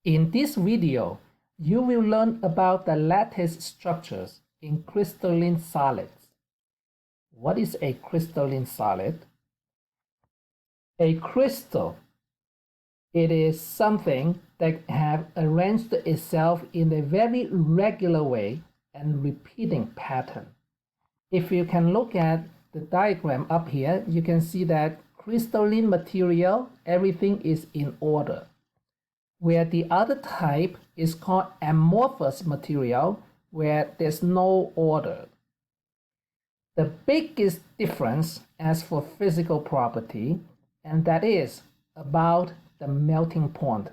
In this video, you will learn about the lattice structures in crystalline solids. What is a crystalline solid? A crystal, it is something that have arranged itself in a very regular way and repeating pattern. If you can look at the diagram up here, you can see that crystalline material, everything is in order. Where the other type is called amorphous material, where there's no order. The biggest difference as for physical property, and that is about the melting point.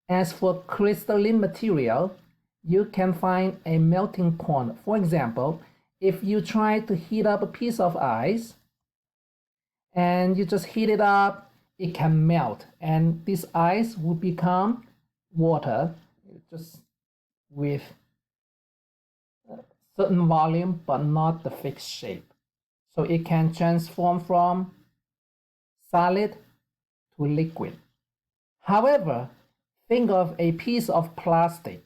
As for crystalline material, you can find a melting point. For example, if you try to heat up a piece of ice and you just heat it up, it can melt, and this ice will become water just with a certain volume but not the fixed shape. So it can transform from solid to liquid. However, think of a piece of plastic.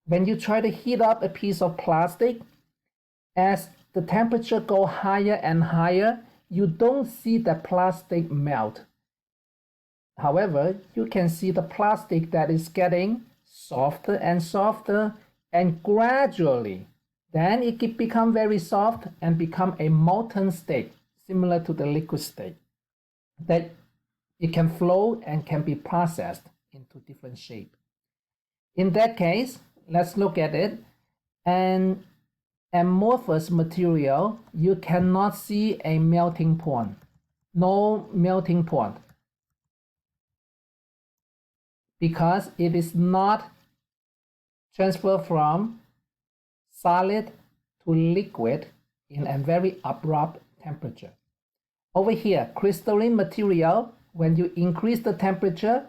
When you try to heat up a piece of plastic, as the temperature goes higher and higher, you don't see the plastic melt. However, you can see the plastic that is getting softer and softer, and gradually then it can become very soft and become a molten state, similar to the liquid state, that it can flow and can be processed into different shape. In that case, let's look at it. An amorphous material, you cannot see a melting point. No melting point, because it is not transferred from solid to liquid in a very abrupt temperature. Over here, crystalline material, when you increase the temperature,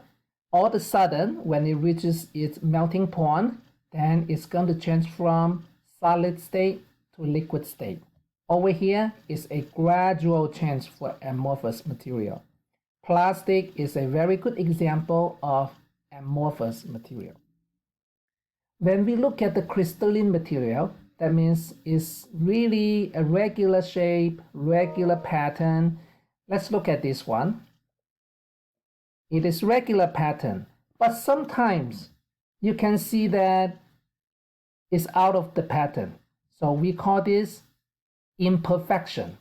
all of a sudden, when it reaches its melting point, then it's going to change from solid state to liquid state. Over here is a gradual change for amorphous material. Plastic is a very good example of amorphous material. When we look at the crystalline material, that means it's really a regular shape, regular pattern. Let's look at this one. It is regular pattern, but sometimes you can see that it's out of the pattern. So we call this imperfection.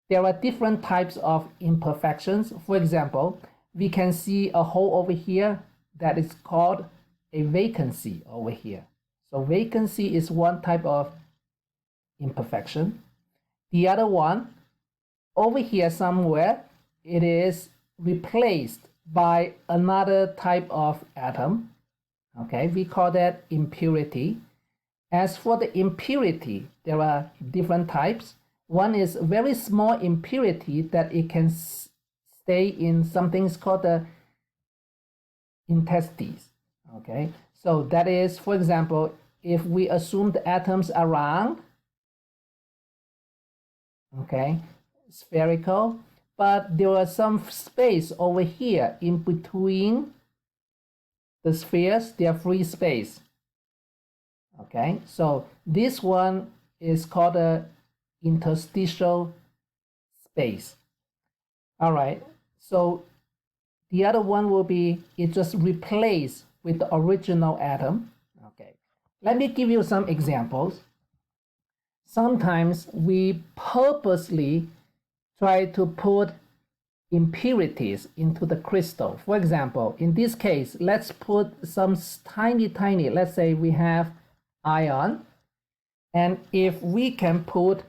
There are different types of imperfections. For example, we can see a hole over here that is called a vacancy over here. So vacancy is one type of imperfection. The other one, over here somewhere, it is replaced by another type of atom. Okay, we call that impurity. As for the impurity, there are different types. One is very small impurity that it can stay in something called the intestines. Okay, so that is, for example, if we assume the atoms are round, okay, spherical, but there was some space over here in between the spheres, they are free space. Okay, so this one is called a interstitial space. All right, so the other one will be, it just replaced with the original atom. Okay, let me give you some examples. Sometimes we purposely try to put impurities into the crystal. For example, in this case, let's put some tiny, let's say we have iron, and if we can put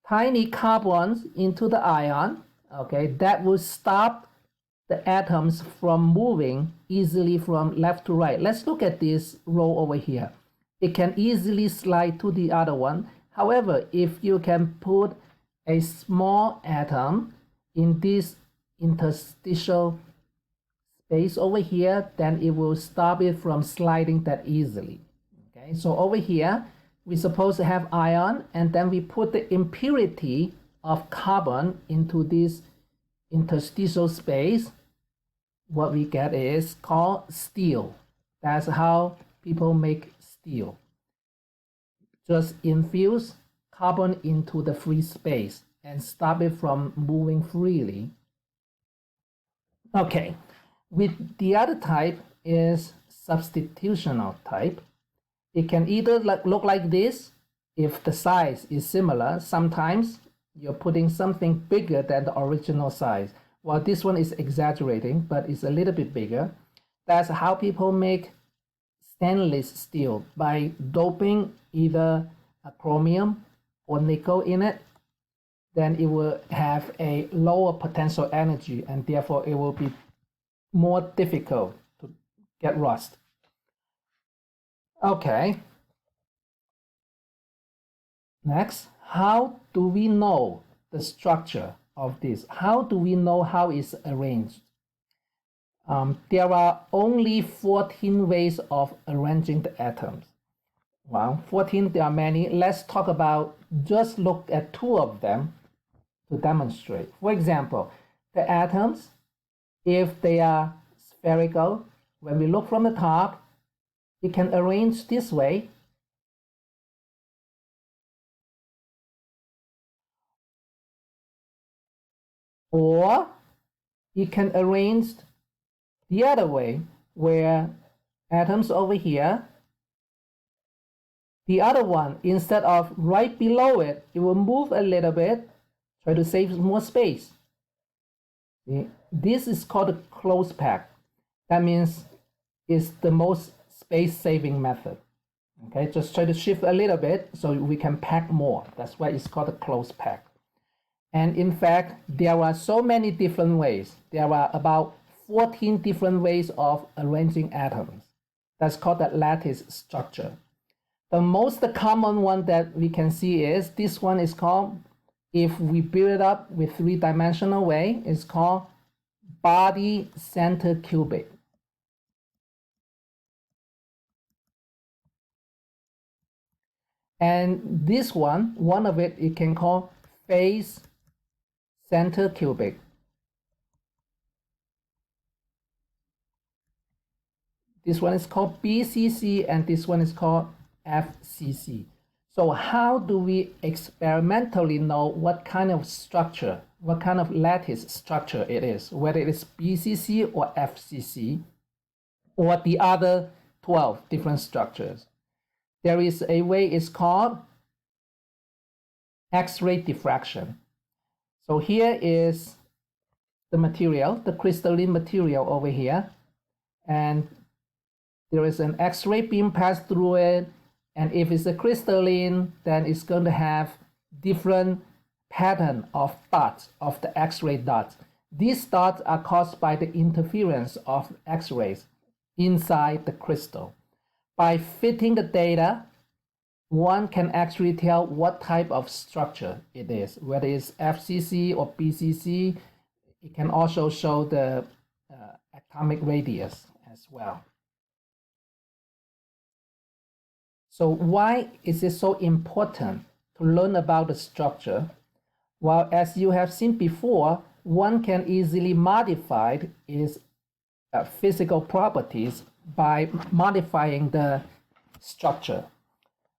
tiny carbons into the ion, okay, that will stop the atoms from moving easily from left to right. Let's look at this row over here. It can easily slide to the other one. However, if you can put a small atom in this interstitial space over here, then it will stop it from sliding that easily. Okay, so over here, we're supposed to have ion, and then we put the impurity of carbon into this interstitial space. what we get is called steel. That's how people make steel. Just infuse carbon into the free space and stop it from moving freely. Okay, with the other type is substitutional type. It can either look like this if the size is similar. Sometimes you're putting something bigger than the original size. Well, this one is exaggerating, but it's a little bit bigger. That's how people make stainless steel, by doping either a chromium or nickel in it. Then it will have a lower potential energy, and therefore it will be more difficult to get rust. Okay. Next, how do we know the structure of this? How do we know how it's arranged? There are only 14 ways of arranging the atoms. Well, 14, there are many. Let's talk about, just look at 2 of them to demonstrate. For example, the atoms, if they are spherical, when we look from the top, it can arrange this way. Or it can arrange the other way, where atoms over here, the other one, instead of right below it, it will move a little bit, try to save more space. See? This is called a close pack. That means it's the most space-saving method. Okay, just try to shift a little bit so we can pack more. That's why it's called a close pack. And in fact, there are so many different ways. There are about 14 different ways of arranging atoms. That's called the lattice structure. The most common one that we can see is this one is called, if we build it up with 3-dimensional way, it's called body center cubic. And this one of it, you can call face center cubic. This one is called BCC, and this one is called FCC. So how do we experimentally know what kind of structure, what kind of lattice structure it is, whether it is BCC or FCC, or the other 12 different structures? There is a way, it's called X-ray diffraction. So here is the material, the crystalline material over here, and there is an X-ray beam passed through it, and if it's a crystalline, then it's going to have different pattern of dots, of the X-ray dots. These dots are caused by the interference of X-rays inside the crystal. By fitting the data, one can actually tell what type of structure it is, whether it's FCC or BCC. It can also show the atomic radius as well. So why is it so important to learn about the structure? Well, as you have seen before, one can easily modify its physical properties by modifying the structure.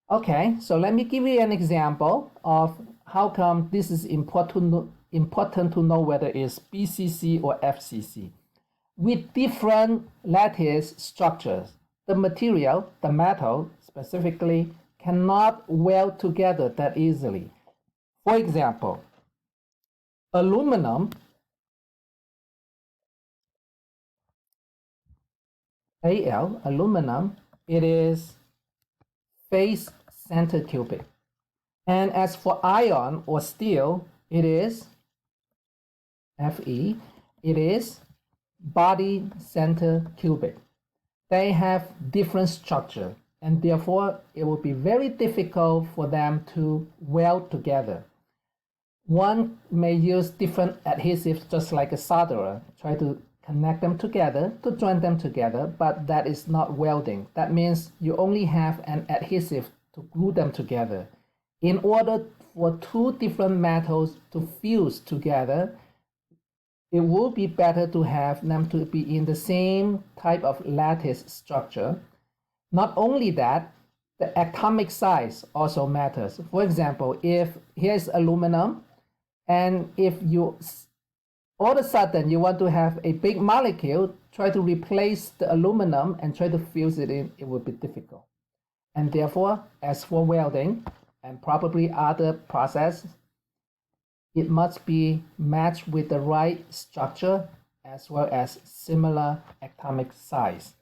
Okay, so let me give you an example of how come this is important to know whether it's BCC or FCC. With different lattice structures, the material, the metal specifically, cannot weld together that easily. For example, aluminum, Al, aluminum, it is face center cubic. And as for iron or steel, it is Fe, it is body center cubic. They have different structure, and therefore it will be very difficult for them to weld together. One may use different adhesives, just like a solderer, try to connect them together, to join them together, but that is not welding. That means you only have an adhesive to glue them together. In order for 2 different metals to fuse together, it would be better to have them to be in the same type of lattice structure. Not only that, the atomic size also matters. For example, if here's aluminum, and if you all of a sudden you want to have a big molecule, try to replace the aluminum and try to fuse it in, it would be difficult. And therefore, as for welding and probably other processes, it must be matched with the right structure as well as similar atomic size.